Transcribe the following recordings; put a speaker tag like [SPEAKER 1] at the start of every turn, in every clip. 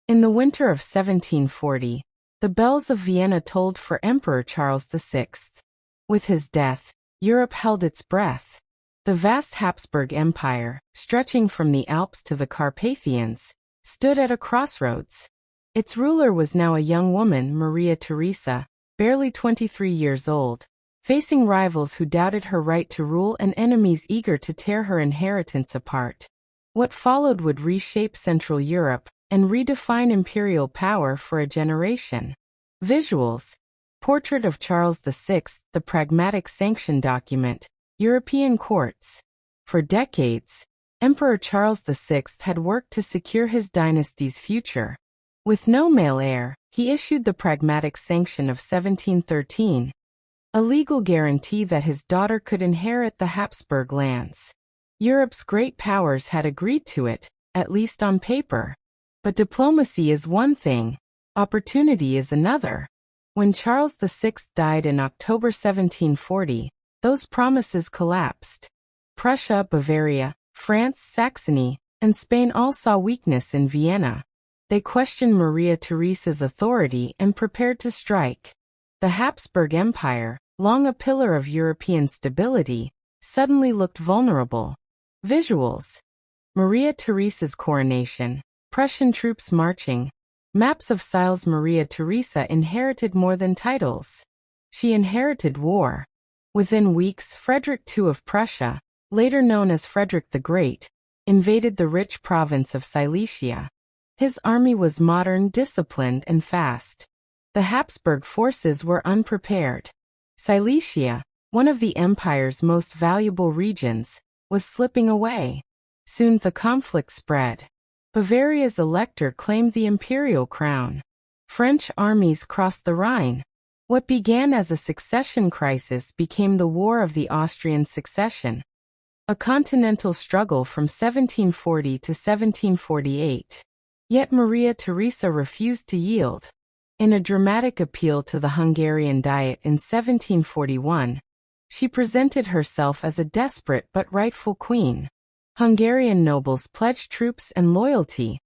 [SPEAKER 1] In the winter of 1740, the bells of Vienna tolled for Emperor Charles VI. With his death, Europe held its breath. The vast Habsburg Empire, stretching from the Alps to the Carpathians, stood at a crossroads. Its ruler was now a young woman, Maria Theresa, barely 23 years old, facing rivals who doubted her right to rule and enemies eager to tear her inheritance apart. What followed would reshape Central Europe and redefine imperial power for a generation. Visuals. Portrait of Charles VI, the Pragmatic Sanction document, European courts. For decades, Emperor Charles VI had worked to secure his dynasty's future. With no male heir, he issued the Pragmatic Sanction of 1713, a legal guarantee that his daughter could inherit the Habsburg lands. Europe's great powers had agreed to it, at least on paper. But diplomacy is one thing, opportunity is another. When Charles VI died in October 1740, those promises collapsed. Prussia, Bavaria, France, Saxony, and Spain all saw weakness in Vienna. They questioned Maria Theresa's authority and prepared to strike. The Habsburg Empire, long a pillar of European stability, suddenly looked vulnerable. Visuals. Maria Theresa's coronation, Prussian troops marching. Maps of Siles. Maria Theresa inherited more than titles. She inherited war. Within weeks, Frederick II of Prussia, later known as Frederick the Great, invaded the rich province of Silesia. His army was modern, disciplined, and fast. The Habsburg forces were unprepared. Silesia, one of the empire's most valuable regions, was slipping away. Soon the conflict spread. Bavaria's elector claimed the imperial crown. French armies crossed the Rhine. What began as a succession crisis became the War of the Austrian Succession, a continental struggle from 1740 to 1748. Yet Maria Theresa refused to yield. In a dramatic appeal to the Hungarian Diet in 1741, she presented herself as a desperate but rightful queen. Hungarian nobles pledged troops and loyalty,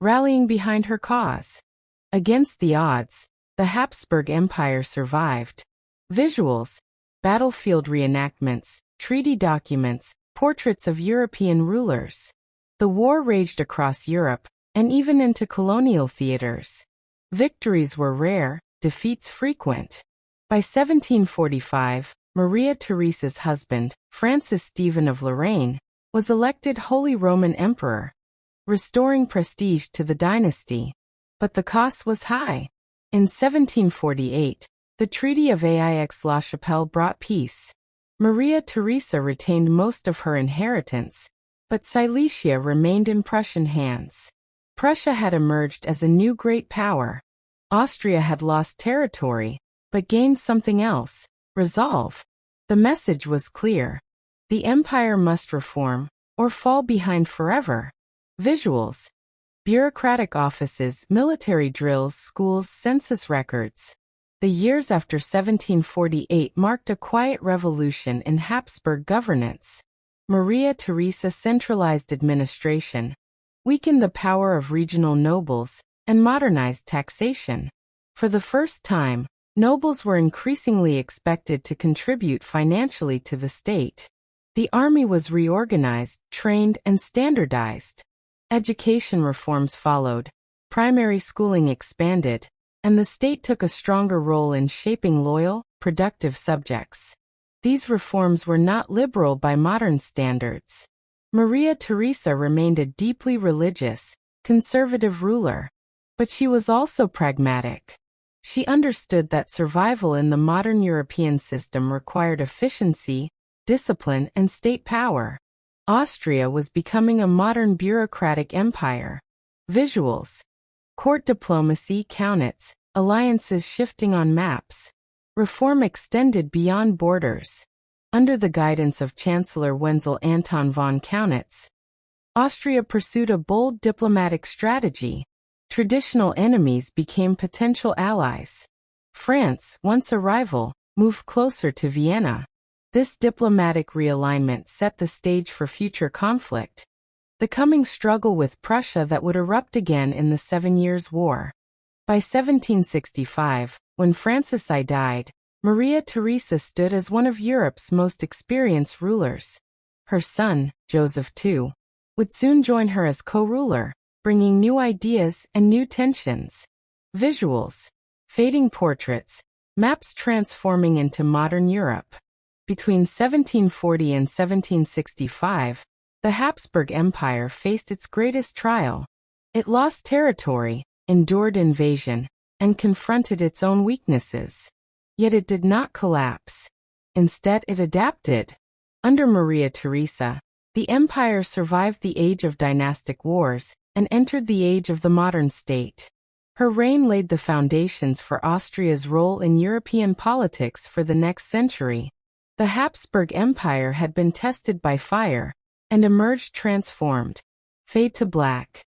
[SPEAKER 1] rallying behind her cause. Against the odds, the Habsburg Empire survived. Visuals. Battlefield reenactments, treaty documents, portraits of European rulers. The war raged across Europe, and even into colonial theaters. Victories were rare, defeats frequent. By 1745, Maria Theresa's husband, Francis Stephen of Lorraine, was elected Holy Roman Emperor, restoring prestige to the dynasty. But the cost was high. In 1748, the Treaty of Aix-la-Chapelle brought peace. Maria Theresa retained most of her inheritance, but Silesia remained in Prussian hands. Prussia had emerged as a new great power. Austria had lost territory, but gained something else: resolve. The message was clear. The empire must reform, or fall behind forever. Visuals. Bureaucratic offices, military drills, schools, census records. The years after 1748 marked a quiet revolution in Habsburg governance. Maria Theresa centralized administration, weakened the power of regional nobles, and modernized taxation. For the first time, nobles were increasingly expected to contribute financially to the state. The army was reorganized, trained, and standardized. Education reforms followed, primary schooling expanded, and the state took a stronger role in shaping loyal, productive subjects. These reforms were not liberal by modern standards. Maria Theresa remained a deeply religious, conservative ruler. But she was also pragmatic. She understood that survival in the modern European system required efficiency, discipline, and state power. Austria was becoming a modern bureaucratic empire. Visuals. Court diplomacy, countets, alliances shifting on maps. Reform extended beyond borders. Under the guidance of Chancellor Wenzel Anton von Kaunitz, Austria pursued a bold diplomatic strategy. Traditional enemies became potential allies. France, once a rival, moved closer to Vienna. This diplomatic realignment set the stage for future conflict. the coming struggle with Prussia that would erupt again in the 7 Years' War. By 1765, when Francis I died, Maria Theresa stood as one of Europe's most experienced rulers. Her son, Joseph II, would soon join her as co-ruler, bringing new ideas and new tensions. Visuals, fading portraits, maps transforming into modern Europe. Between 1740 and 1765, the Habsburg Empire faced its greatest trial. It lost territory, endured invasion, and confronted its own weaknesses. Yet it did not collapse. Instead, it adapted. Under Maria Theresa, the empire survived the age of dynastic wars and entered the age of the modern state. Her reign laid the foundations for Austria's role in European politics for the next century. The Habsburg Empire had been tested by fire and emerged transformed. Fade to black.